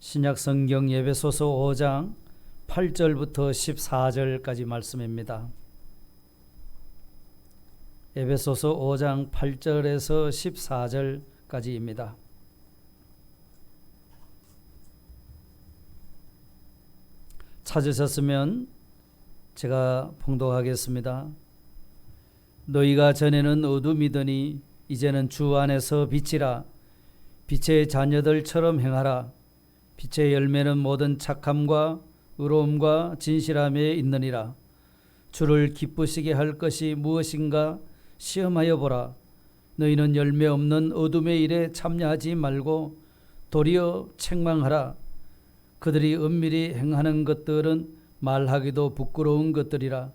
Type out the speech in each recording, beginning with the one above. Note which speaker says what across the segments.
Speaker 1: 신약성경 에베소서 5장 8절부터 14절까지 말씀입니다. 에베소서 5장 8절에서 14절까지입니다. 찾으셨으면 제가 봉독하겠습니다. 너희가 전에는 어둠이더니 이제는 주 안에서 빛이라. 빛의 자녀들처럼 행하라. 빛의 열매는 모든 착함과 의로움과 진실함에 있느니라. 주를 기쁘시게 할 것이 무엇인가 시험하여 보라. 너희는 열매 없는 어둠의 일에 참여하지 말고 도리어 책망하라. 그들이 은밀히 행하는 것들은 말하기도 부끄러운 것들이라.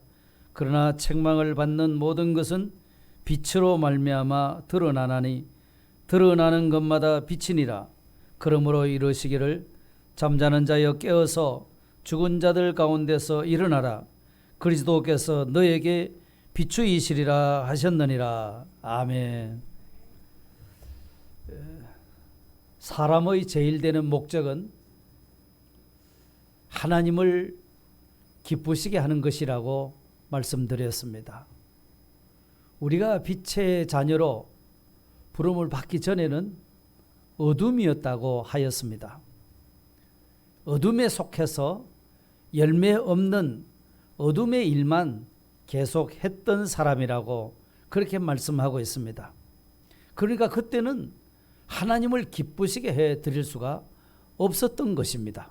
Speaker 1: 그러나 책망을 받는 모든 것은 빛으로 말미암아 드러나나니 드러나는 것마다 빛이니라. 그러므로 이르시기를 잠자는 자여 깨어서 죽은 자들 가운데서 일어나라. 그리스도께서 너에게 비추이시리라 하셨느니라. 아멘. 사람의 제일 되는 목적은 하나님을 기쁘시게 하는 것이라고 말씀드렸습니다. 우리가 빛의 자녀로 부름을 받기 전에는 어둠이었다고 하였습니다. 어둠에 속해서 열매 없는 어둠의 일만 계속 했던 사람이라고 그렇게 말씀하고 있습니다. 그러니까 그때는 하나님을 기쁘시게 해 드릴 수가 없었던 것입니다.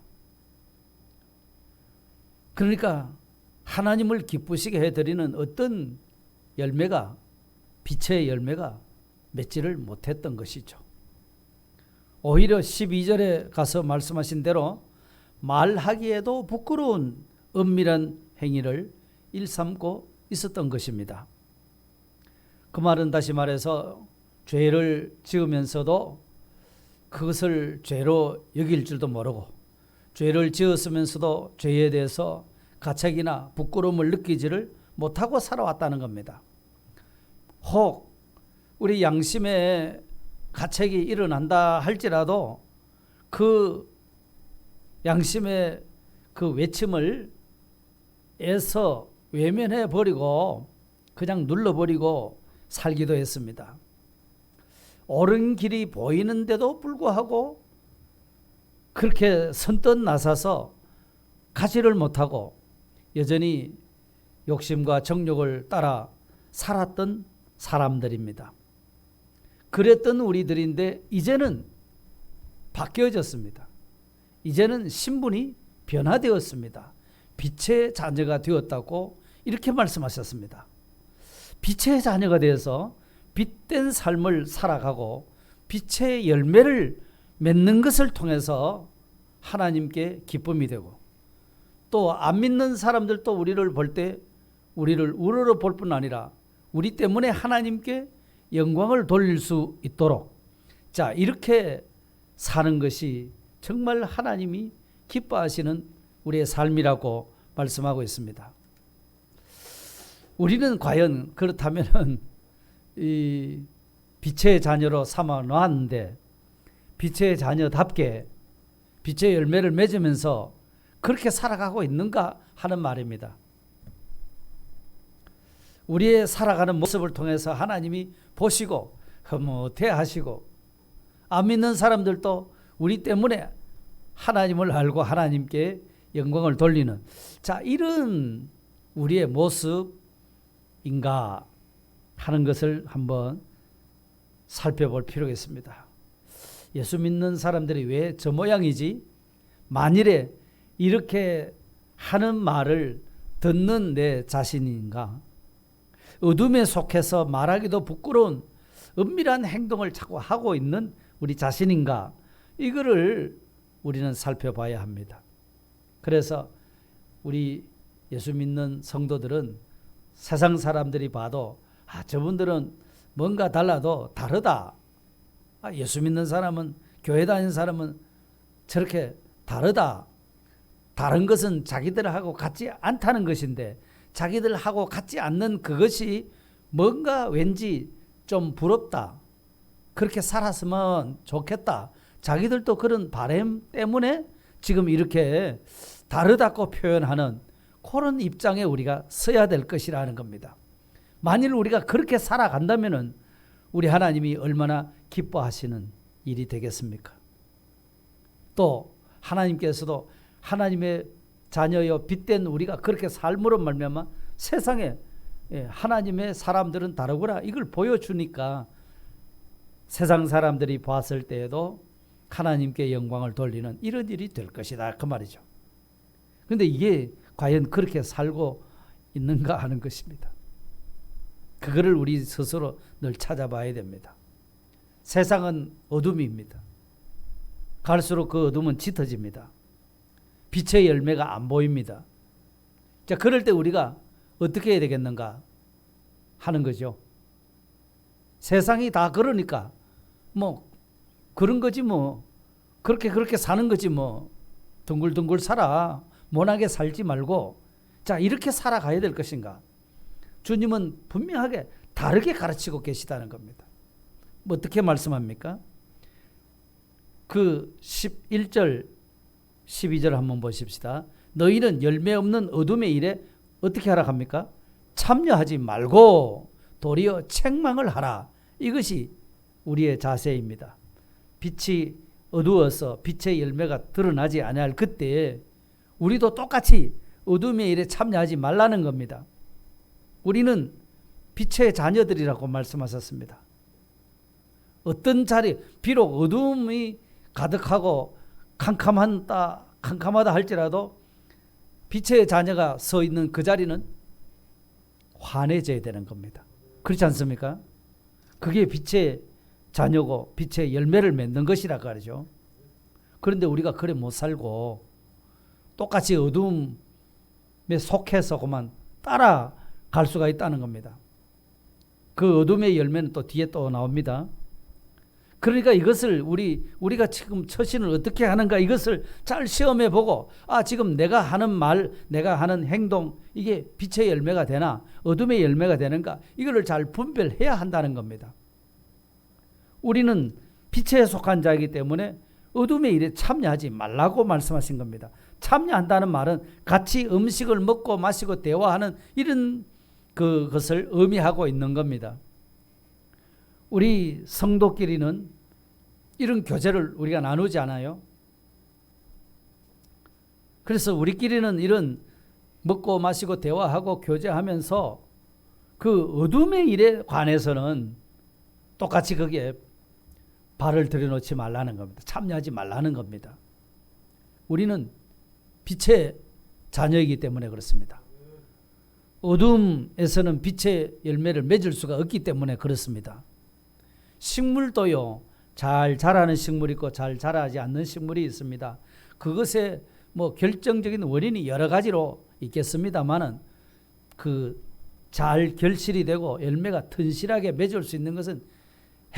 Speaker 1: 그러니까 하나님을 기쁘시게 해 드리는 어떤 열매가, 빛의 열매가 맺지를 못했던 것이죠. 오히려 12절에 가서 말씀하신 대로 말하기에도 부끄러운 은밀한 행위를 일삼고 있었던 것입니다. 그 말은 다시 말해서 죄를 지으면서도 그것을 죄로 여길 줄도 모르고 죄를 지었으면서도 죄에 대해서 가책이나 부끄러움을 느끼지를 못하고 살아왔다는 겁니다. 혹 우리 양심에 가책이 일어난다 할지라도 그 양심의 그 외침을 애써 외면해 버리고 그냥 눌러버리고 살기도 했습니다. 옳은 길이 보이는데도 불구하고 그렇게 선뜻 나서서 가지를 못하고 여전히 욕심과 정욕을 따라 살았던 사람들입니다. 그랬던 우리들인데 이제는 바뀌어졌습니다. 이제는 신분이 변화되었습니다. 빛의 자녀가 되었다고 이렇게 말씀하셨습니다. 빛의 자녀가 되어서 빛된 삶을 살아가고 빛의 열매를 맺는 것을 통해서 하나님께 기쁨이 되고 또 안 믿는 사람들도 우리를 볼 때 우리를 우러러 볼 뿐 아니라 우리 때문에 하나님께 영광을 돌릴 수 있도록 이렇게 사는 것이 정말 하나님이 기뻐하시는 우리의 삶이라고 말씀하고 있습니다. 우리는 과연 그렇다면 이 빛의 자녀로 삼아 놓았는데 빛의 자녀답게 빛의 열매를 맺으면서 그렇게 살아가고 있는가 하는 말입니다. 우리의 살아가는 모습을 통해서 하나님이 보시고 흐뭇해하시고 안 믿는 사람들도 우리 때문에 하나님을 알고 하나님께 영광을 돌리는 이런 우리의 모습인가 하는 것을 한번 살펴볼 필요가 있습니다. 예수 믿는 사람들이 왜 저 모양이지? 만일에 이렇게 하는 말을 듣는 내 자신인가? 어둠에 속해서 말하기도 부끄러운 은밀한 행동을 자꾸 하고 있는 우리 자신인가? 이거를 우리는 살펴봐야 합니다. 그래서 우리 예수 믿는 성도들은 세상 사람들이 봐도 저분들은 뭔가 달라도 다르다. 예수 믿는 사람은, 교회 다니는 사람은 저렇게 다르다. 다른 것은 자기들하고 같지 않다는 것인데 자기들하고 같지 않는 그것이 뭔가 왠지 좀 부럽다. 그렇게 살았으면 좋겠다. 자기들도 그런 바람 때문에 지금 이렇게 다르다고 표현하는 그런 입장에 우리가 서야 될 것이라는 겁니다. 만일 우리가 그렇게 살아간다면 우리 하나님이 얼마나 기뻐하시는 일이 되겠습니까? 또 하나님께서도 하나님의 자녀여 빛된 우리가 그렇게 삶으로 말미암아 세상에 하나님의 사람들은 다르구나 이걸 보여주니까 세상 사람들이 봤을 때에도 하나님께 영광을 돌리는 이런 일이 될 것이다 그 말이죠. 그런데 이게 과연 그렇게 살고 있는가 하는 것입니다. 그거를 우리 스스로 늘 찾아봐야 됩니다. 세상은 어둠입니다. 갈수록 그 어둠은 짙어집니다. 빛의 열매가 안 보입니다. 자, 그럴 때 우리가 어떻게 해야 되겠는가 하는 거죠. 세상이 다 그러니까 뭐 그런 거지 뭐 그렇게 사는 거지 뭐 둥글둥글 살아 모나게 살지 말고 자 이렇게 살아가야 될 것인가. 주님은 분명하게 다르게 가르치고 계시다는 겁니다. 뭐 어떻게 말씀합니까? 그 11절 12절 한번 보십시다. 너희는 열매 없는 어둠의 일에 어떻게 하라 합니까? 참여하지 말고 도리어 책망을 하라. 이것이 우리의 자세입니다. 빛이 어두워서 빛의 열매가 드러나지 아니할 그때에 우리도 똑같이 어둠의 일에 참여하지 말라는 겁니다. 우리는 빛의 자녀들이라고 말씀하셨습니다. 어떤 자리, 비록 어둠이 가득하고 캄캄하다 할지라도 빛의 자녀가 서 있는 그 자리는 환해져야 되는 겁니다. 그렇지 않습니까? 그게 빛의 자녀고 빛의 열매를 맺는 것이라 그러죠. 그런데 우리가 그래 못 살고 똑같이 어둠에 속해서 그만 따라갈 수가 있다는 겁니다. 그 어둠의 열매는 또 뒤에 또 나옵니다. 그러니까 이것을 우리가 지금 처신을 어떻게 하는가 이것을 잘 시험해 보고 지금 내가 하는 말 내가 하는 행동 이게 빛의 열매가 되나 어둠의 열매가 되는가 이거를 잘 분별해야 한다는 겁니다. 우리는 빛에 속한 자이기 때문에 어둠의 일에 참여하지 말라고 말씀하신 겁니다. 참여한다는 말은 같이 음식을 먹고 마시고 대화하는 이런 그것을 의미하고 있는 겁니다. 우리 성도끼리는 이런 교제를 우리가 나누지 않아요. 그래서 우리끼리는 이런 먹고 마시고 대화하고 교제하면서 그 어둠의 일에 관해서는 똑같이 거기에 발을 들여놓지 말라는 겁니다. 참여하지 말라는 겁니다. 우리는 빛의 자녀이기 때문에 그렇습니다. 어둠에서는 빛의 열매를 맺을 수가 없기 때문에 그렇습니다. 식물도요, 잘 자라는 식물이 있고 잘 자라지 않는 식물이 있습니다. 그것의 뭐 결정적인 원인이 여러 가지로 있겠습니다만은 그 잘 결실이 되고 열매가 튼실하게 맺을 수 있는 것은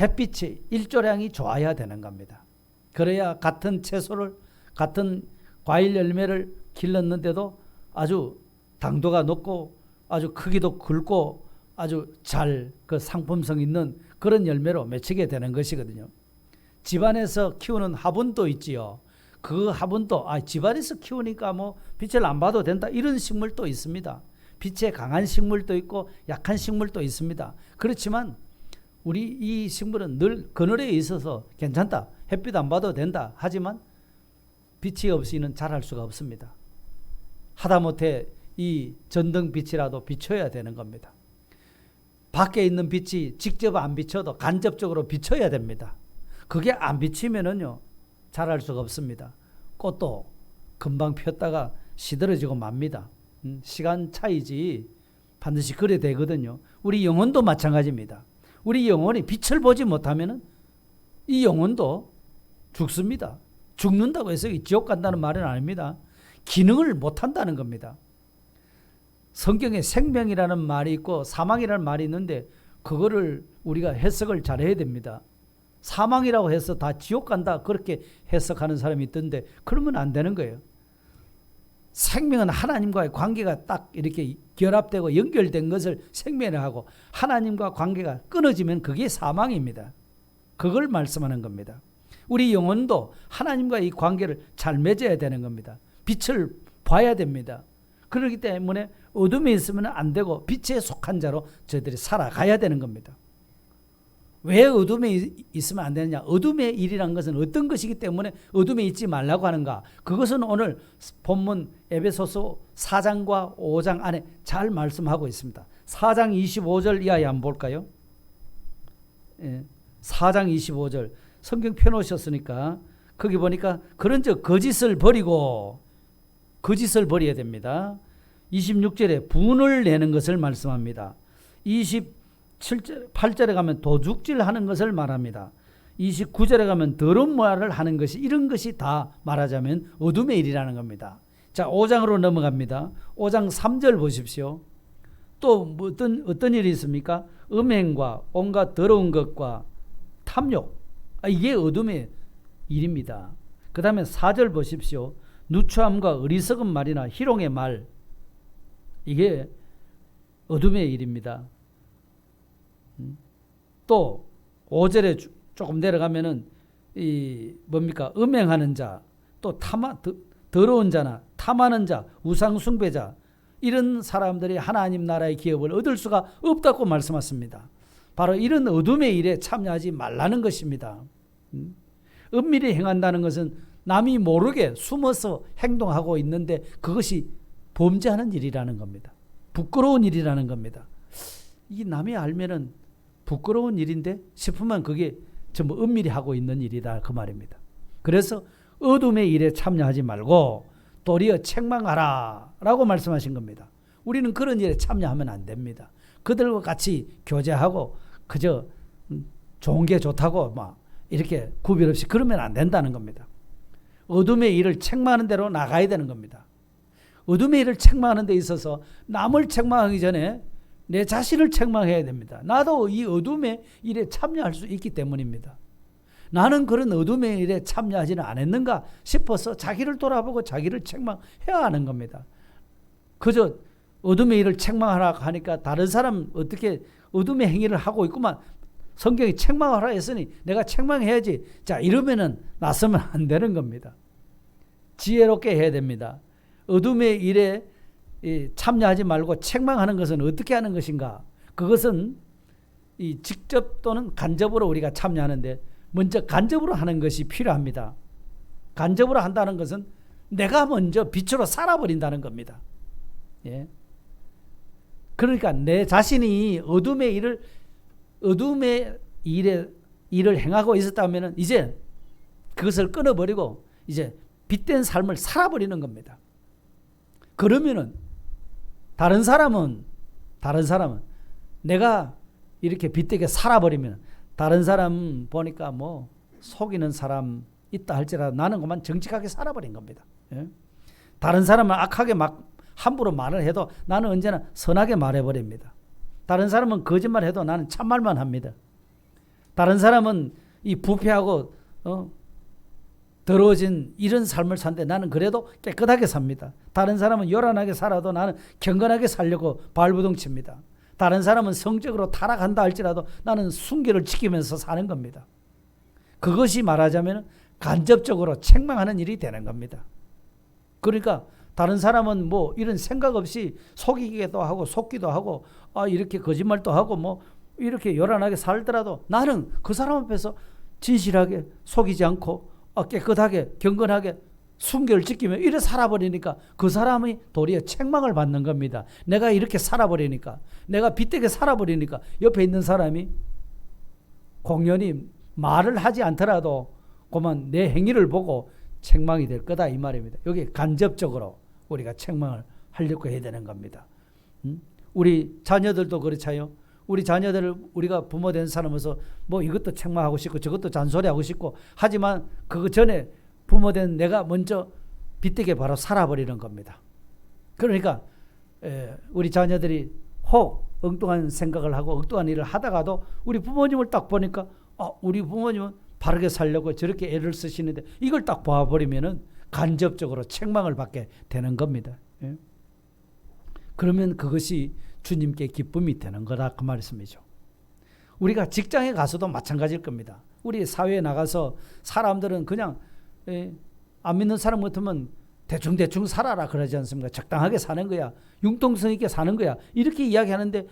Speaker 1: 햇빛의 일조량이 좋아야 되는 겁니다. 그래야 같은 채소를 같은 과일 열매를 길렀는데도 아주 당도가 높고 아주 크기도 굵고 아주 잘 그 상품성 있는 그런 열매로 맺히게 되는 것이거든요. 집안에서 키우는 화분도 있지요. 그 화분도 집안에서 키우니까 뭐 빛을 안 봐도 된다 이런 식물도 있습니다. 빛에 강한 식물도 있고 약한 식물도 있습니다. 그렇지만 우리 이 식물은 늘 그늘에 있어서 괜찮다. 햇빛 안 봐도 된다. 하지만 빛이 없이는 자랄 수가 없습니다. 하다못해 이 전등빛이라도 비춰야 되는 겁니다. 밖에 있는 빛이 직접 안 비춰도 간접적으로 비춰야 됩니다. 그게 안 비치면은요 자랄 수가 없습니다. 꽃도 금방 폈다가 시들어지고 맙니다. 시간 차이지 반드시 그래 되거든요. 우리 영혼도 마찬가지입니다. 우리 영혼이 빛을 보지 못하면은 이 영혼도 죽습니다. 죽는다고 해서 지옥 간다는 말은 아닙니다. 기능을 못한다는 겁니다. 성경에 생명이라는 말이 있고 사망이라는 말이 있는데 그거를 우리가 해석을 잘해야 됩니다. 사망이라고 해서 다 지옥 간다 그렇게 해석하는 사람이 있던데 그러면 안 되는 거예요. 생명은 하나님과의 관계가 딱 이렇게 결합되고 연결된 것을 생명이라고 하고 하나님과 관계가 끊어지면 그게 사망입니다. 그걸 말씀하는 겁니다. 우리 영혼도 하나님과 이 관계를 잘 맺어야 되는 겁니다. 빛을 봐야 됩니다. 그렇기 때문에 어둠에 있으면 안 되고 빛에 속한 자로 저희들이 살아가야 되는 겁니다. 왜 어둠에 있으면 안 되느냐? 어둠의 일이란 것은 어떤 것이기 때문에 어둠에 있지 말라고 하는가? 그것은 오늘 본문 에베소서 4장과 5장 안에 잘 말씀하고 있습니다. 4장 25절 이하에 한번 볼까요? 4장 25절 성경 펴놓으셨으니까 거기 보니까 그런즉 거짓을 버리고 거짓을 버려야 됩니다. 26절에 분을 내는 것을 말씀합니다. 28절에 가면 도둑질하는 것을 말합니다. 29절에 가면 더러운 말을 하는 것이 이런 것이 다 말하자면 어둠의 일이라는 겁니다. 자, 5장으로 넘어갑니다. 5장 3절 보십시오. 또 어떤 일이 있습니까? 음행과 온갖 더러운 것과 탐욕. 이게 어둠의 일입니다. 그 다음에 4절 보십시오. 누추함과 어리석은 말이나 희롱의 말. 이게 어둠의 일입니다. 또 5절에 조금 내려가면은 이 뭡니까? 음행하는 자, 또 더러운 자나 탐하는 자, 우상 숭배자 이런 사람들이 하나님 나라의 기업을 얻을 수가 없다고 말씀하십니다. 바로 이런 어둠의 일에 참여하지 말라는 것입니다. 은밀히 행한다는 것은 남이 모르게 숨어서 행동하고 있는데 그것이 범죄하는 일이라는 겁니다. 부끄러운 일이라는 겁니다. 이 남이 알면은 부끄러운 일인데 싶으면 그게 전부 은밀히 하고 있는 일이다 그 말입니다. 그래서 어둠의 일에 참여하지 말고 도리어 책망하라 라고 말씀하신 겁니다. 우리는 그런 일에 참여하면 안 됩니다. 그들과 같이 교제하고 그저 좋은 게 좋다고 막 이렇게 구별 없이 그러면 안 된다는 겁니다. 어둠의 일을 책망하는 대로 나가야 되는 겁니다. 어둠의 일을 책망하는 데 있어서 남을 책망하기 전에 내 자신을 책망해야 됩니다. 나도 이 어둠의 일에 참여할 수 있기 때문입니다. 나는 그런 어둠의 일에 참여하지는 않았는가 싶어서 자기를 돌아보고 자기를 책망해야 하는 겁니다. 그저 어둠의 일을 책망하라 하니까 다른 사람 어떻게 어둠의 행위를 하고 있구만 성경이 책망하라 했으니 내가 책망해야지. 자, 이러면은 나서면 안 되는 겁니다. 지혜롭게 해야 됩니다. 어둠의 일에 참여하지 말고 책망하는 것은 어떻게 하는 것인가? 그것은 이 직접 또는 간접으로 우리가 참여하는데 먼저 간접으로 하는 것이 필요합니다. 간접으로 한다는 것은 내가 먼저 빛으로 살아버린다는 겁니다. 예. 그러니까 내 자신이 어둠의 일을 행하고 있었다면 이제 그것을 끊어버리고 이제 빛된 삶을 살아버리는 겁니다. 그러면은 다른 사람은 내가 이렇게 빛되게 살아버리면 다른 사람 보니까 뭐 속이는 사람 있다 할지라도 나는 그만 정직하게 살아버린 겁니다. 예? 다른 사람은 악하게 막 함부로 말을 해도 나는 언제나 선하게 말해버립니다. 다른 사람은 거짓말해도 나는 참말만 합니다. 다른 사람은 이 부패하고 더러워진 이런 삶을 사는데 나는 그래도 깨끗하게 삽니다. 다른 사람은 요란하게 살아도 나는 경건하게 살려고 발부둥칩니다. 다른 사람은 성적으로 타락한다 할지라도 나는 순결을 지키면서 사는 겁니다. 그것이 말하자면 간접적으로 책망하는 일이 되는 겁니다. 그러니까 다른 사람은 뭐 이런 생각 없이 속이기도 하고 속기도 하고 이렇게 거짓말도 하고 뭐 이렇게 요란하게 살더라도 나는 그 사람 앞에서 진실하게 속이지 않고 깨끗하게 경건하게 순결을 지키며 이래 살아버리니까 그 사람이 도리어 책망을 받는 겁니다. 내가 이렇게 살아버리니까 내가 빛되게 살아버리니까 옆에 있는 사람이 공연히 말을 하지 않더라도 그만 내 행위를 보고 책망이 될 거다 이 말입니다. 여기 간접적으로 우리가 책망을 하려고 해야 되는 겁니다. 우리 자녀들도 그렇잖아요. 우리 자녀들을 우리가 부모 된 사람으로서 뭐 이것도 책망하고 싶고 저것도 잔소리하고 싶고 하지만 그거 전에 부모 된 내가 먼저 빛되게 바로 살아버리는 겁니다. 그러니까 우리 자녀들이 혹 엉뚱한 생각을 하고 엉뚱한 일을 하다가도 우리 부모님을 딱 보니까 우리 부모님은 바르게 살려고 저렇게 애를 쓰시는데 이걸 딱 봐버리면은 간접적으로 책망을 받게 되는 겁니다. 예? 그러면 그것이 주님께 기쁨이 되는 거다 그 말씀이죠. 우리가 직장에 가서도 마찬가지일 겁니다. 우리 사회에 나가서 사람들은 그냥 안 믿는 사람 같으면 대충 살아라 그러지 않습니까? 적당하게 사는 거야. 융통성 있게 사는 거야. 이렇게 이야기하는데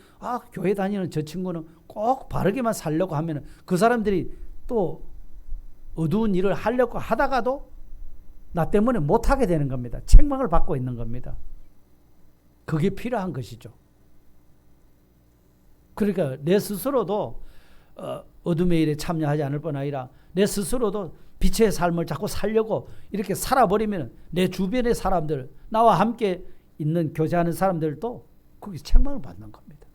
Speaker 1: 교회 다니는 저 친구는 꼭 바르게만 살려고 하면 그 사람들이 또 어두운 일을 하려고 하다가도 나 때문에 못하게 되는 겁니다. 책망을 받고 있는 겁니다. 그게 필요한 것이죠. 그러니까 내 스스로도 어둠의 일에 참여하지 않을 뿐 아니라 내 스스로도 빛의 삶을 자꾸 살려고 이렇게 살아버리면 내 주변의 사람들, 나와 함께 있는 교제하는 사람들도 거기서 책망을 받는 겁니다.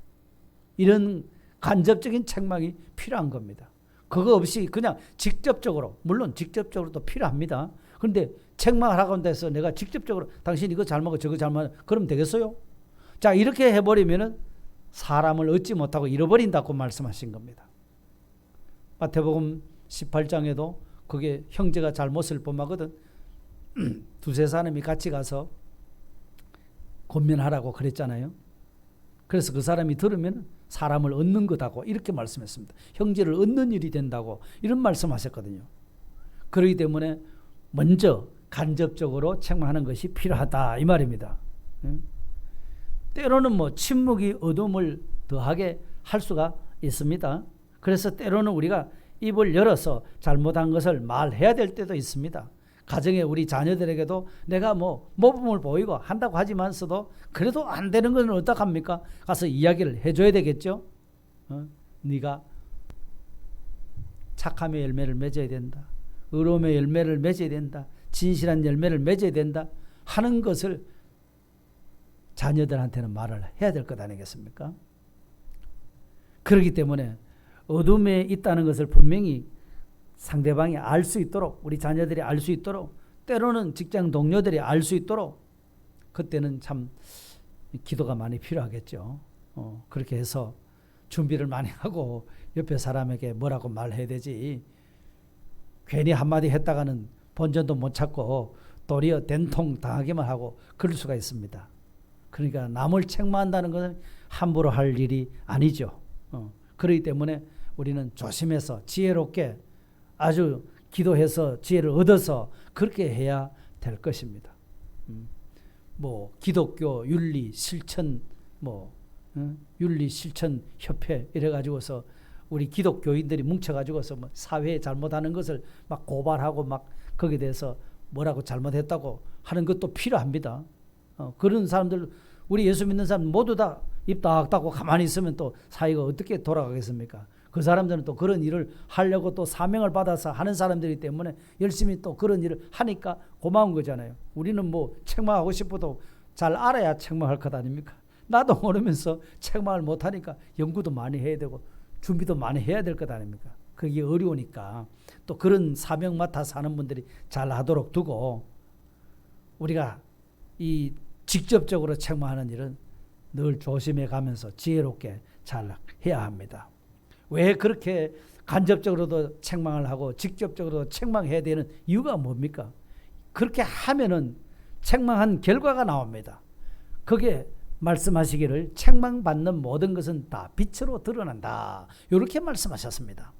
Speaker 1: 이런 간접적인 책망이 필요한 겁니다. 그거 없이 그냥 직접적으로, 물론 직접적으로도 필요합니다. 그런데 책망을 하고 돼서 내가 직접적으로 당신 이거 잘못하고 저거 잘못하고 그러면 되겠어요? 자, 이렇게 해버리면은 사람을 얻지 못하고 잃어버린다고 말씀하신 겁니다. 마태복음 18장에도 그게 형제가 잘못을 범하거든 두세 사람이 같이 가서 권면하라고 그랬잖아요. 그래서 그 사람이 들으면 사람을 얻는 거다고 이렇게 말씀했습니다. 형제를 얻는 일이 된다고 이런 말씀하셨거든요. 그렇기 때문에 먼저 간접적으로 책망하는 것이 필요하다 이 말입니다. 때로는 침묵이 어둠을 더하게 할 수가 있습니다. 그래서 때로는 우리가 입을 열어서 잘못한 것을 말해야 될 때도 있습니다. 가정에 우리 자녀들에게도 내가 모범을 보이고 한다고 하지만서도 그래도 안 되는 건 어떡합니까? 가서 이야기를 해줘야 되겠죠. 네가 착함의 열매를 맺어야 된다. 의로움의 열매를 맺어야 된다. 진실한 열매를 맺어야 된다. 하는 것을 자녀들한테는 말을 해야 될 것 아니겠습니까? 그렇기 때문에 어둠에 있다는 것을 분명히 상대방이 알 수 있도록, 우리 자녀들이 알 수 있도록, 때로는 직장 동료들이 알 수 있도록, 그때는 참 기도가 많이 필요하겠죠. 그렇게 해서 준비를 많이 하고 옆에 사람에게 뭐라고 말해야 되지. 괜히 한마디 했다가는 본전도 못 찾고 도리어 된통 당하기만 하고 그럴 수가 있습니다. 그러니까 남을 책망한다는 것은 함부로 할 일이 아니죠. 그렇기 때문에 우리는 조심해서 지혜롭게 아주 기도해서 지혜를 얻어서 그렇게 해야 될 것입니다. 기독교 윤리 실천 윤리 실천 협회 이래 가지고서 우리 기독교인들이 뭉쳐 가지고서 사회에 잘못하는 것을 막 고발하고 막 거기에 대해서 뭐라고 잘못했다고 하는 것도 필요합니다. 그런 사람들, 우리 예수 믿는 사람 모두 다 입 딱 닫고 가만히 있으면 또 사회가 어떻게 돌아가겠습니까? 그 사람들은 또 그런 일을 하려고 또 사명을 받아서 하는 사람들이기 때문에 열심히 또 그런 일을 하니까 고마운 거잖아요. 우리는 책망하고 싶어도 잘 알아야 책망할 것 아닙니까? 나도 모르면서 책망을 못하니까 연구도 많이 해야 되고 준비도 많이 해야 될 것 아닙니까? 그게 어려우니까 또 그런 사명 맡아서 하는 분들이 잘 하도록 두고 우리가 이 직접적으로 책망하는 일은 늘 조심해 가면서 지혜롭게 잘 해야 합니다. 왜 그렇게 간접적으로도 책망을 하고 직접적으로도 책망해야 되는 이유가 뭡니까? 그렇게 하면은 책망한 결과가 나옵니다. 그게 말씀하시기를 책망받는 모든 것은 다 빛으로 드러난다. 이렇게 말씀하셨습니다.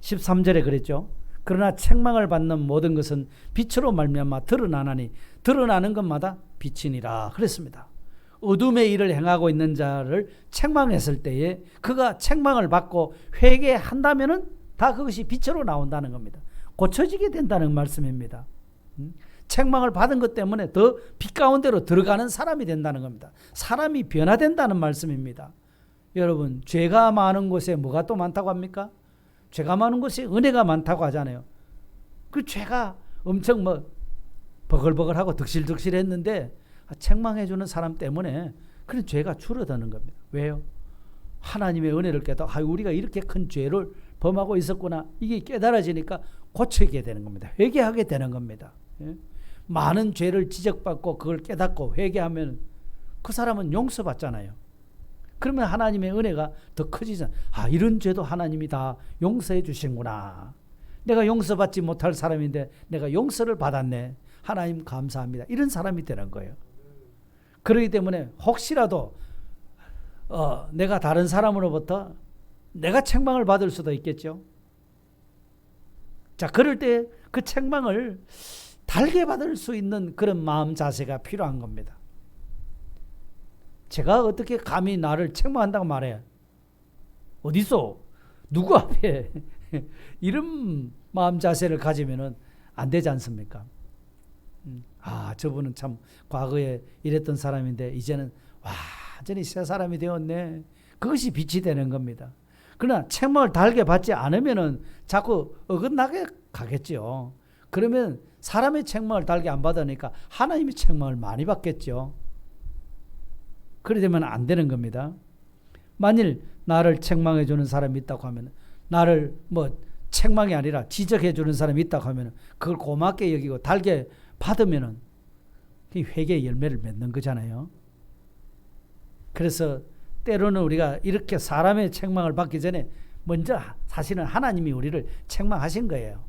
Speaker 1: 13절에 그랬죠. 그러나 책망을 받는 모든 것은 빛으로 말미암아 드러나나니 드러나는 것마다 빛이니라 그랬습니다. 어둠의 일을 행하고 있는 자를 책망했을 때에 그가 책망을 받고 회개한다면은 다 그것이 빛으로 나온다는 겁니다. 고쳐지게 된다는 말씀입니다. 책망을 받은 것 때문에 더 빛 가운데로 들어가는 사람이 된다는 겁니다. 사람이 변화된다는 말씀입니다. 여러분, 죄가 많은 곳에 뭐가 또 많다고 합니까? 죄가 많은 곳에 은혜가 많다고 하잖아요. 그 죄가 엄청 버글버글하고 득실득실했는데 책망해주는 사람 때문에 그런 죄가 줄어드는 겁니다. 왜요? 하나님의 은혜를 깨닫고 우리가 이렇게 큰 죄를 범하고 있었구나. 이게 깨달아지니까 고치게 되는 겁니다. 회개하게 되는 겁니다. 많은 죄를 지적받고 그걸 깨닫고 회개하면 그 사람은 용서받잖아요. 그러면 하나님의 은혜가 더 커지잖아요. 이런 죄도 하나님이 다 용서해 주신구나. 내가 용서받지 못할 사람인데 내가 용서를 받았네. 하나님 감사합니다. 이런 사람이 되는 거예요. 그렇기 때문에 혹시라도 내가 다른 사람으로부터 내가 책망을 받을 수도 있겠죠. 자, 그럴 때 그 책망을 달게 받을 수 있는 그런 마음 자세가 필요한 겁니다. 제가 어떻게 감히 나를 책망한다고 말해? 어디서? 누구 앞에? 이런 마음 자세를 가지면은 안 되지 않습니까? 저분은 참 과거에 이랬던 사람인데 이제는 완전히 새 사람이 되었네. 그것이 빛이 되는 겁니다. 그러나 책망을 달게 받지 않으면은 자꾸 어긋나게 가겠죠. 그러면 사람의 책망을 달게 안 받으니까 하나님의 책망을 많이 받겠죠. 그래 되면 안 되는 겁니다. 만일 나를 책망해 주는 사람이 있다고 하면, 나를 책망이 아니라 지적해 주는 사람이 있다고 하면 그걸 고맙게 여기고 달게 받으면은 회개의 열매를 맺는 거잖아요. 그래서 때로는 우리가 이렇게 사람의 책망을 받기 전에 먼저 사실은 하나님이 우리를 책망하신 거예요.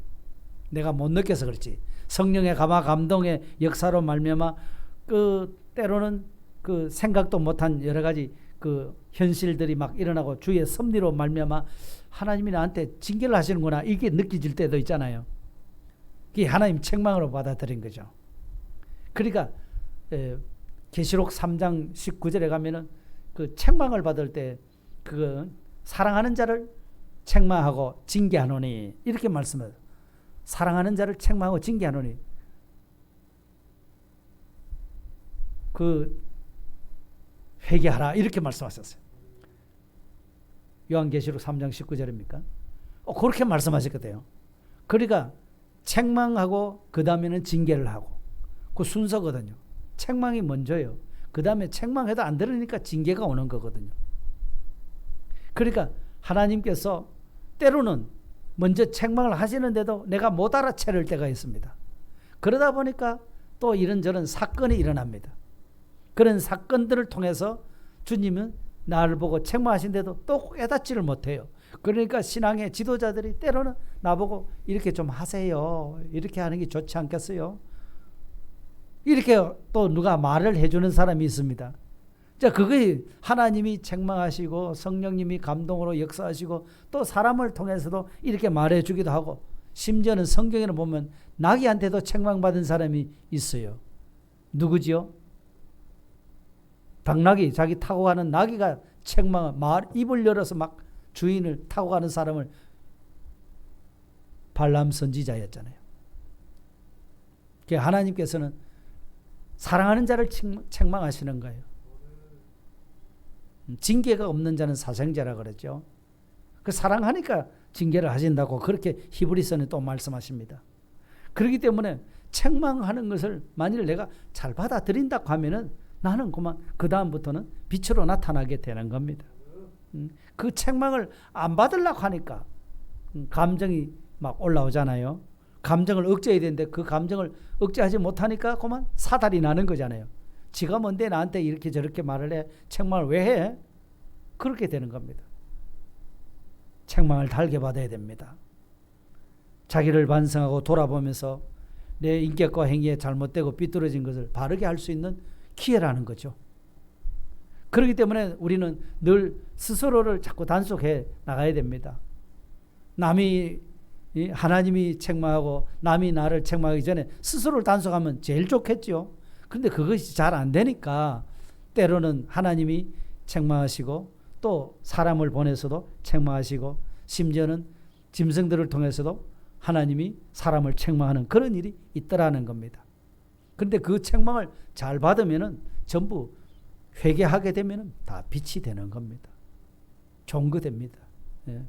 Speaker 1: 내가 못 느껴서 그렇지. 성령의 감동의 역사로 말미암아 때로는 그 생각도 못한 여러 가지 그 현실들이 막 일어나고 주의 섭리로 말미암아 하나님이 나한테 징계를 하시는구나, 이게 느껴질 때도 있잖아요. 그게 하나님 책망으로 받아들인 거죠. 그러니까 계시록 3장 19절에 가면은 그 책망을 받을 때 그 사랑하는 자를 책망하고 징계하노니, 이렇게 말씀해요. 사랑하는 자를 책망하고 징계하노니, 그 회개하라, 이렇게 말씀하셨어요. 요한계시록 3장 19절입니까? 그렇게 말씀하셨거든요. 그러니까 책망하고 그 다음에는 징계를 하고, 그 순서거든요. 책망이 먼저요. 그 다음에 책망해도 안 들으니까 징계가 오는 거거든요. 그러니까 하나님께서 때로는 먼저 책망을 하시는데도 내가 못 알아채릴 때가 있습니다. 그러다 보니까 또 이런저런 사건이 일어납니다. 그런 사건들을 통해서 주님은 나를 보고 책망하신데도 또 깨닫지를 못해요. 그러니까 신앙의 지도자들이 때로는 나보고 이렇게 좀 하세요, 이렇게 하는 게 좋지 않겠어요? 이렇게 또 누가 말을 해주는 사람이 있습니다. 자, 그게 하나님이 책망하시고 성령님이 감동으로 역사하시고 또 사람을 통해서도 이렇게 말해주기도 하고, 심지어는 성경에는 보면 나귀한테도 책망받은 사람이 있어요. 누구지요? 당나귀, 자기 타고 가는 나귀가 입을 열어서 막 주인을 타고 가는 사람을, 발람 선지자였잖아요. 하나님께서는 사랑하는 자를 책망하시는 거예요. 징계가 없는 자는 사생자라 그랬죠. 그 사랑하니까 징계를 하신다고 그렇게 히브리서는 또 말씀하십니다. 그렇기 때문에 책망하는 것을 만일 내가 잘 받아들인다고 하면은 나는 그만 그 다음부터는 빛으로 나타나게 되는 겁니다. 그 책망을 안 받으려고 하니까 감정이 막 올라오잖아요. 감정을 억제해야 되는데 그 감정을 억제하지 못하니까 그만 사달이 나는 거잖아요. 지가 뭔데 나한테 이렇게 저렇게 말을 해? 책망을 왜 해? 그렇게 되는 겁니다. 책망을 달게 받아야 됩니다. 자기를 반성하고 돌아보면서 내 인격과 행위에 잘못되고 삐뚤어진 것을 바르게 할 수 있는 기회라는 거죠. 그렇기 때문에 우리는 늘 스스로를 자꾸 단속해 나가야 됩니다. 남이 하나님이 책망하고 남이 나를 책망하기 전에 스스로를 단속하면 제일 좋겠죠. 그런데 그것이 잘 안 되니까 때로는 하나님이 책망하시고 또 사람을 보내서도 책망하시고 심지어는 짐승들을 통해서도 하나님이 사람을 책망하는 그런 일이 있더라는 겁니다. 그런데 그 책망을 잘 받으면은 전부 회개하게 되면은 다 빛이 되는 겁니다. 좋은 거 됩니다. 예.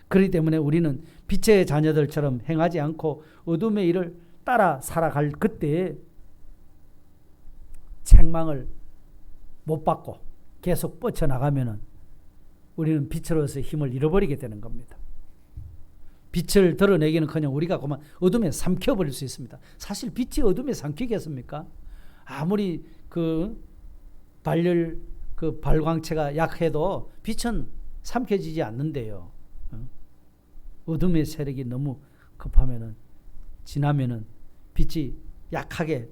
Speaker 1: 그렇기 때문에 우리는 빛의 자녀들처럼 행하지 않고 어둠의 일을 따라 살아갈 그때에 책망을 못 받고 계속 뻗쳐나가면은 우리는 빛으로서 힘을 잃어버리게 되는 겁니다. 빛을 드러내기는커녕 우리가 그만 어둠에 삼켜버릴 수 있습니다. 사실 빛이 어둠에 삼키겠습니까? 아무리 그 발광체가 약해도 빛은 삼켜지지 않는데요. 어둠의 세력이 너무 급하면은 지나면은 빛이 약하게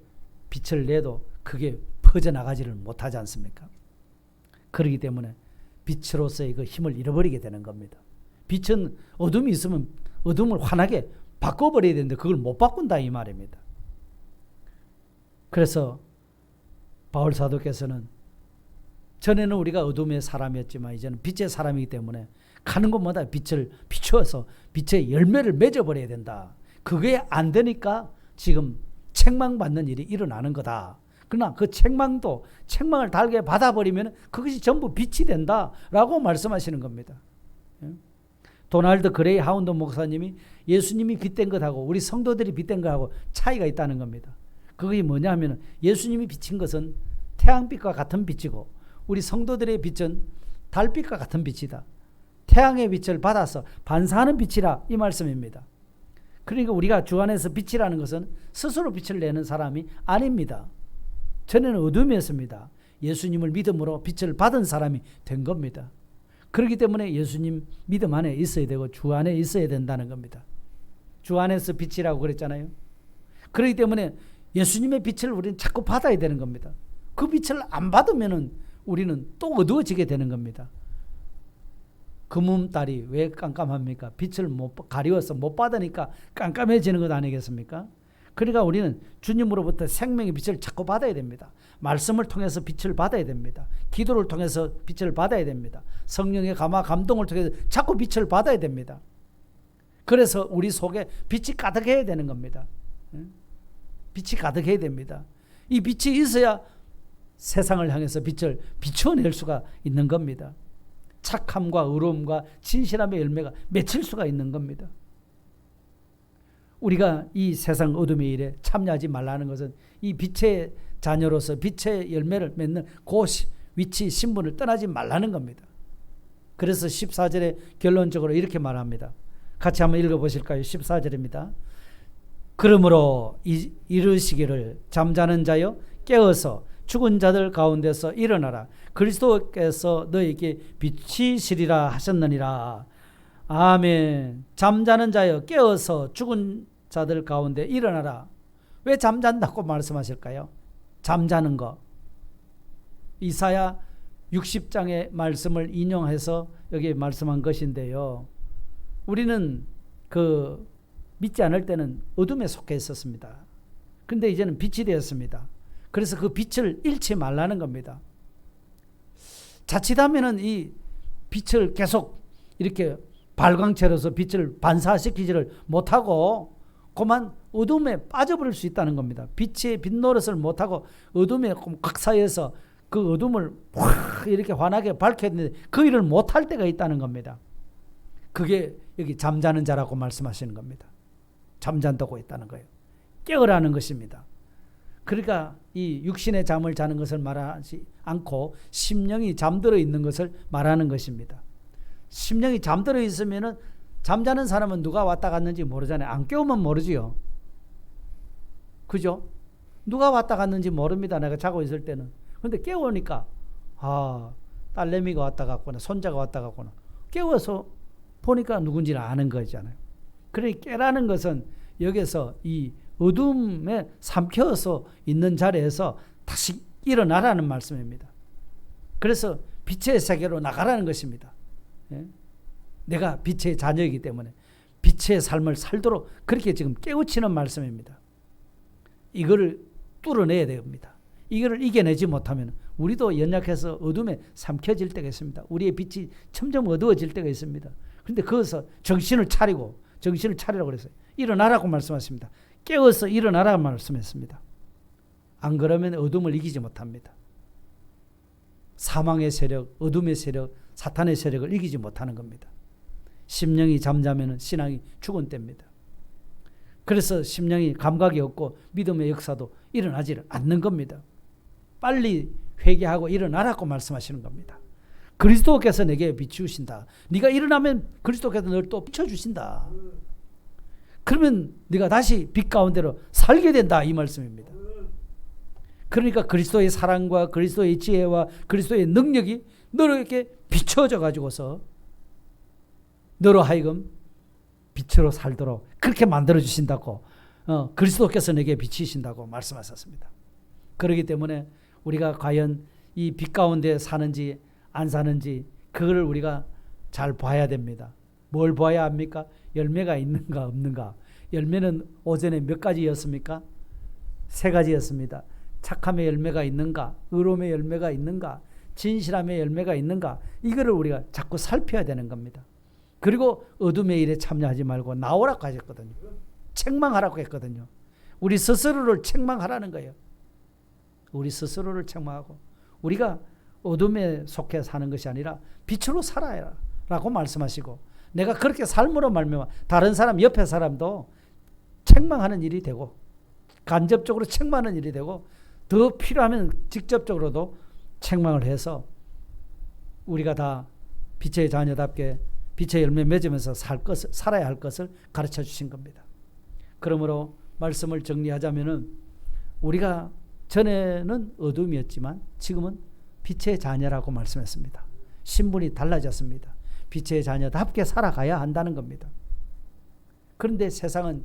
Speaker 1: 빛을 내도 그게 퍼져나가지를 못하지 않습니까? 그렇기 때문에 빛으로서의 그 힘을 잃어버리게 되는 겁니다. 빛은 어둠이 있으면 어둠을 환하게 바꿔버려야 되는데 그걸 못 바꾼다 이 말입니다. 그래서 바울 사도께서는 전에는 우리가 어둠의 사람이었지만 이제는 빛의 사람이기 때문에 가는 곳마다 빛을 비추어서 빛의 열매를 맺어버려야 된다. 그게 안 되니까 지금 책망받는 일이 일어나는 거다. 그러나 그 책망을 달게 받아버리면 그것이 전부 빛이 된다라고 말씀하시는 겁니다. 도널드 그레이 하운드 목사님이 예수님이 빛된 것하고 우리 성도들이 빛된 것하고 차이가 있다는 겁니다. 그게 뭐냐면 예수님이 비친 것은 태양빛과 같은 빛이고 우리 성도들의 빛은 달빛과 같은 빛이다. 태양의 빛을 받아서 반사하는 빛이라 이 말씀입니다. 그러니까 우리가 주 안에서 빛이라는 것은 스스로 빛을 내는 사람이 아닙니다. 전에는 어둠이었습니다. 예수님을 믿음으로 빛을 받은 사람이 된 겁니다. 그렇기 때문에 예수님 믿음 안에 있어야 되고 주 안에 있어야 된다는 겁니다. 주 안에서 빛이라고 그랬잖아요. 그렇기 때문에 예수님의 빛을 우리는 자꾸 받아야 되는 겁니다. 그 빛을 안 받으면 우리는 또 어두워지게 되는 겁니다. 금음달이 왜 깜깜합니까? 빛을 가리워서 못 받으니까 깜깜해지는 것 아니겠습니까? 그러니까 우리는 주님으로부터 생명의 빛을 자꾸 받아야 됩니다. 말씀을 통해서 빛을 받아야 됩니다. 기도를 통해서 빛을 받아야 됩니다. 성령의 감화 감동을 통해서 자꾸 빛을 받아야 됩니다. 그래서 우리 속에 빛이 가득해야 되는 겁니다. 빛이 가득해야 됩니다. 이 빛이 있어야 세상을 향해서 빛을 비춰낼 수가 있는 겁니다. 착함과 의로움과 진실함의 열매가 맺힐 수가 있는 겁니다. 우리가 이 세상 어둠의 일에 참여하지 말라는 것은 이 빛의 자녀로서 빛의 열매를 맺는 그 위치, 신분을 떠나지 말라는 겁니다. 그래서 14절에 결론적으로 이렇게 말합니다. 같이 한번 읽어보실까요? 14절입니다. 그러므로 이르시기를 잠자는 자여 깨어서 죽은 자들 가운데서 일어나라. 그리스도께서 너에게 비치시리라 하셨느니라. 아멘. 잠자는 자여 깨어서 죽은 자들 가운데 일어나라. 왜 잠잔다고 말씀하실까요? 잠자는 거. 이사야 60장의 말씀을 인용해서 여기 말씀한 것인데요. 우리는 믿지 않을 때는 어둠에 속해 있었습니다. 그런데 이제는 빛이 되었습니다. 그래서 그 빛을 잃지 말라는 겁니다. 자칫하면은 이 빛을 계속 이렇게 발광체로서 빛을 반사시키지를 못하고 그만 어둠에 빠져버릴 수 있다는 겁니다. 빛의 빛 노릇을 못하고 어둠에 각사해서 그 어둠을 확 이렇게 환하게 밝혀야 되는데 그 일을 못할 때가 있다는 겁니다. 그게 여기 잠자는 자라고 말씀하시는 겁니다. 잠잔다고 있다는 거예요. 깨어라는 것입니다. 그러니까 이 육신의 잠을 자는 것을 말하지 않고 심령이 잠들어 있는 것을 말하는 것입니다. 심령이 잠들어 있으면은 잠자는 사람은 누가 왔다 갔는지 모르잖아요. 안 깨우면 모르지요. 그죠? 누가 왔다 갔는지 모릅니다. 내가 자고 있을 때는. 그런데 깨우니까 딸내미가 왔다 갔구나, 손자가 왔다 갔구나. 깨워서 보니까 누군지를 아는 거잖아요. 그러니 깨라는 것은 여기서 이 어둠에 삼켜서 있는 자리에서 다시 일어나라는 말씀입니다. 그래서 빛의 세계로 나가라는 것입니다. 예? 내가 빛의 자녀이기 때문에 빛의 삶을 살도록 그렇게 지금 깨우치는 말씀입니다. 이거를 뚫어내야 됩니다. 이거를 이겨내지 못하면 우리도 연약해서 어둠에 삼켜질 때가 있습니다. 우리의 빛이 점점 어두워질 때가 있습니다. 그런데 거기서 정신을 차리라고 그랬어요. 일어나라고 말씀하십니다. 깨어서 일어나라고 말씀했습니다. 안 그러면 어둠을 이기지 못합니다. 사망의 세력, 어둠의 세력, 사탄의 세력을 이기지 못하는 겁니다. 심령이 잠자면 신앙이 죽은 때입니다. 그래서 심령이 감각이 없고 믿음의 역사도 일어나지 않는 겁니다. 빨리 회개하고 일어나라고 말씀하시는 겁니다. 그리스도께서 내게 비추신다. 네가 일어나면 그리스도께서 널 또 비춰주신다. 그러면 네가 다시 빛 가운데로 살게 된다 이 말씀입니다. 그러니까 그리스도의 사랑과 그리스도의 지혜와 그리스도의 능력이 너에게 비춰져 가지고서 너로 하여금 빛으로 살도록 그렇게 만들어 주신다고 그리스도께서 내게 비치신다고 말씀하셨습니다. 그렇기 때문에 우리가 과연 이 빛 가운데 사는지 안 사는지 그걸 우리가 잘 봐야 됩니다. 뭘 봐야 합니까? 열매가 있는가 없는가. 열매는 오전에 몇 가지였습니까? 3가지였습니다. 착함의 열매가 있는가, 의로움의 열매가 있는가, 진실함의 열매가 있는가, 이거를 우리가 자꾸 살펴야 되는 겁니다. 그리고 어둠의 일에 참여하지 말고 나오라고 하셨거든요. 책망하라고 했거든요. 우리 스스로를 책망하라는 거예요. 우리 스스로를 책망하고 우리가 어둠에 속해 사는 것이 아니라 빛으로 살아야 라고 말씀하시고, 내가 그렇게 삶으로 말미암아 다른 사람, 옆에 사람도 책망하는 일이 되고, 간접적으로 책망하는 일이 되고, 더 필요하면 직접적으로도 책망을 해서 우리가 다 빛의 자녀답게 빛의 열매 맺으면서 살아야 할 것을 가르쳐 주신 겁니다. 그러므로 말씀을 정리하자면은, 우리가 전에는 어둠이었지만 지금은 빛의 자녀라고 말씀했습니다. 신분이 달라졌습니다. 빛의 자녀답게 살아가야 한다는 겁니다. 그런데 세상은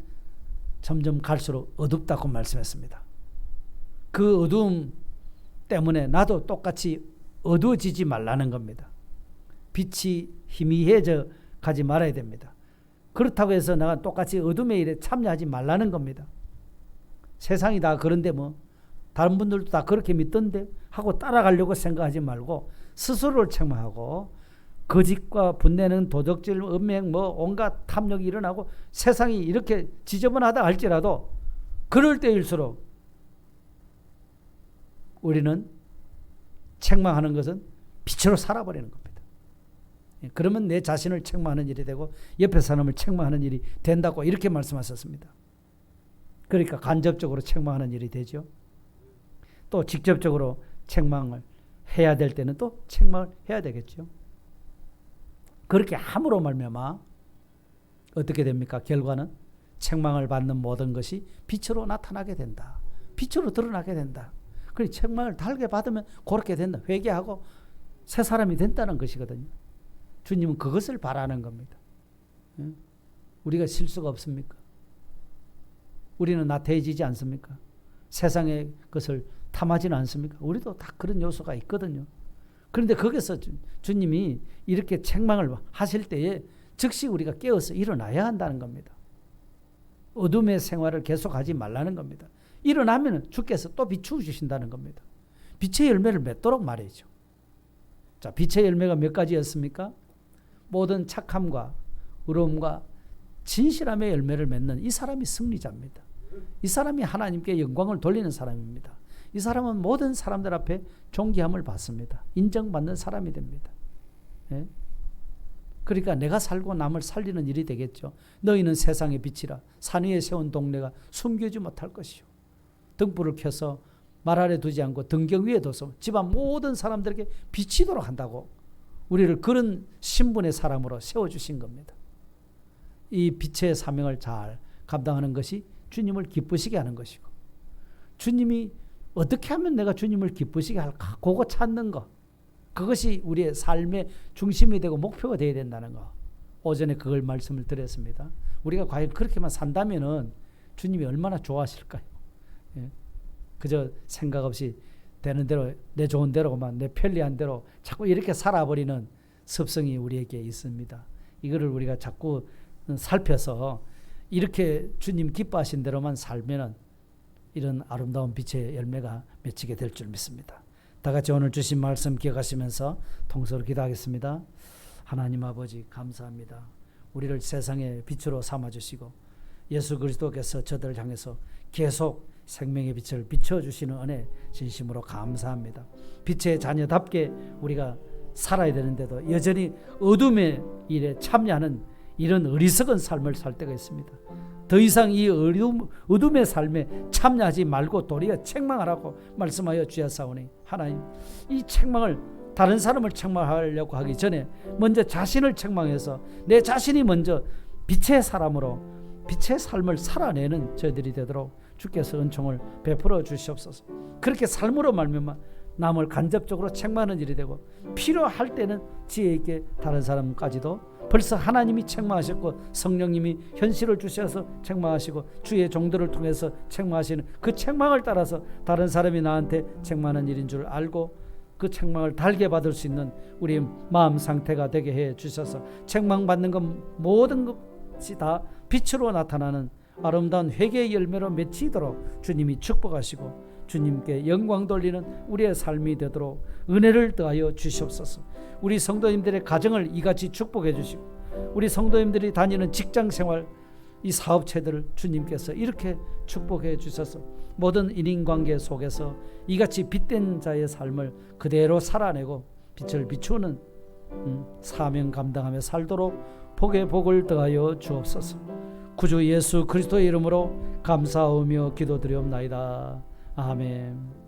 Speaker 1: 점점 갈수록 어둡다고 말씀했습니다. 그 어두움 때문에 나도 똑같이 어두워지지 말라는 겁니다. 빛이 희미해져 가지 말아야 됩니다. 그렇다고 해서 내가 똑같이 어둠의 일에 참여하지 말라는 겁니다. 세상이 다 그런데 뭐 다른 분들도 다 그렇게 믿던데 하고 따라가려고 생각하지 말고 스스로를 책망하고, 거짓과 분내는 도적질, 음행, 뭐 온갖 탐욕이 일어나고 세상이 이렇게 지저분하다 할지라도 그럴 때일수록 우리는 책망하는 것은 빛으로 살아버리는 겁니다. 그러면 내 자신을 책망하는 일이 되고 옆에 사람을 책망하는 일이 된다고 이렇게 말씀하셨습니다. 그러니까 간접적으로 책망하는 일이 되죠. 또 직접적으로 책망을 해야 될 때는 또 책망을 해야 되겠죠. 그렇게 함으로 말미암아 어떻게 됩니까? 결과는 책망을 받는 모든 것이 빛으로 나타나게 된다. 빛으로 드러나게 된다. 그래서 책망을 달게 받으면 그렇게 된다. 회개하고 새 사람이 된다는 것이거든요. 주님은 그것을 바라는 겁니다. 우리가 실수가 없습니까? 우리는 나태해지지 않습니까? 세상의 것을 탐하지는 않습니까? 우리도 다 그런 요소가 있거든요. 그런데 거기서 주님이 이렇게 책망을 하실 때에 즉시 우리가 깨어서 일어나야 한다는 겁니다. 어둠의 생활을 계속하지 말라는 겁니다. 일어나면 주께서 또 비추어 주신다는 겁니다. 빛의 열매를 맺도록 말이죠. 자, 빛의 열매가 몇 가지였습니까? 모든 착함과 의로움과 진실함의 열매를 맺는 이 사람이 승리자입니다. 이 사람이 하나님께 영광을 돌리는 사람입니다. 이 사람은 모든 사람들 앞에 존귀함을 받습니다. 인정받는 사람이 됩니다. 예? 그러니까 내가 살고 남을 살리는 일이 되겠죠. 너희는 세상의 빛이라 산 위에 세운 동네가 숨기지 못할 것이요. 등불을 켜서 말 아래 두지 않고 등경 위에 둬서 집안 모든 사람들에게 비치도록 한다고 우리를 그런 신분의 사람으로 세워주신 겁니다. 이 빛의 사명을 잘 감당하는 것이 주님을 기쁘시게 하는 것이고, 주님이 어떻게 하면 내가 주님을 기쁘시게 할까? 그거 찾는 거. 그것이 우리의 삶의 중심이 되고 목표가 되어야 된다는 거. 오전에 그걸 말씀을 드렸습니다. 우리가 과연 그렇게만 산다면은 주님이 얼마나 좋아하실까요? 예. 그저 생각 없이 되는 대로, 내 좋은 대로만, 내 편리한 대로 자꾸 이렇게 살아버리는 습성이 우리에게 있습니다. 이거를 우리가 자꾸 살펴서 이렇게 주님 기뻐하신 대로만 살면은 이런 아름다운 빛의 열매가 맺히게 될 줄 믿습니다. 다 같이 오늘 주신 말씀 기억하시면서 통성으로 기도하겠습니다. 하나님 아버지 감사합니다. 우리를 세상의 빛으로 삼아주시고 예수 그리스도께서 저들을 향해서 계속 생명의 빛을 비춰주시는 은혜 진심으로 감사합니다. 빛의 자녀답게 우리가 살아야 되는데도 여전히 어둠의 일에 참여하는 이런 어리석은 삶을 살 때가 있습니다. 더 이상 이 어둠의 삶에 참여하지 말고 도리어 책망하라고 말씀하여 주셨사오니, 하나님 이 책망을 다른 사람을 책망하려고 하기 전에 먼저 자신을 책망해서 내 자신이 먼저 빛의 사람으로 빛의 삶을 살아내는 저희들이 되도록 주께서 은총을 베풀어 주시옵소서. 그렇게 삶으로 말미암아 남을 간접적으로 책망하는 일이 되고, 필요할 때는 지혜 있게 다른 사람까지도 벌써 하나님이 책망하셨고 성령님이 현실을 주셔서 책망하시고 주의 종들을 통해서 책망하시는 그 책망을 따라서 다른 사람이 나한테 책망하는 일인 줄 알고 그 책망을 달게 받을 수 있는 우리 마음 상태가 되게 해 주셔서 책망받는 것 모든 것이 다 빛으로 나타나는 아름다운 회개의 열매로 맺히도록 주님이 축복하시고 주님께 영광 돌리는 우리의 삶이 되도록 은혜를 더하여 주시옵소서. 우리 성도님들의 가정을 이같이 축복해 주시고 우리 성도님들이 다니는 직장생활 이 사업체들을 주님께서 이렇게 축복해 주셔서 모든 인인관계 속에서 이같이 빛된 자의 삶을 그대로 살아내고 빛을 비추는 사명 감당하며 살도록 복의 복을 더하여 주옵소서. 구주 예수 그리스도의 이름으로 감사하며 기도드리옵나이다. 아멘.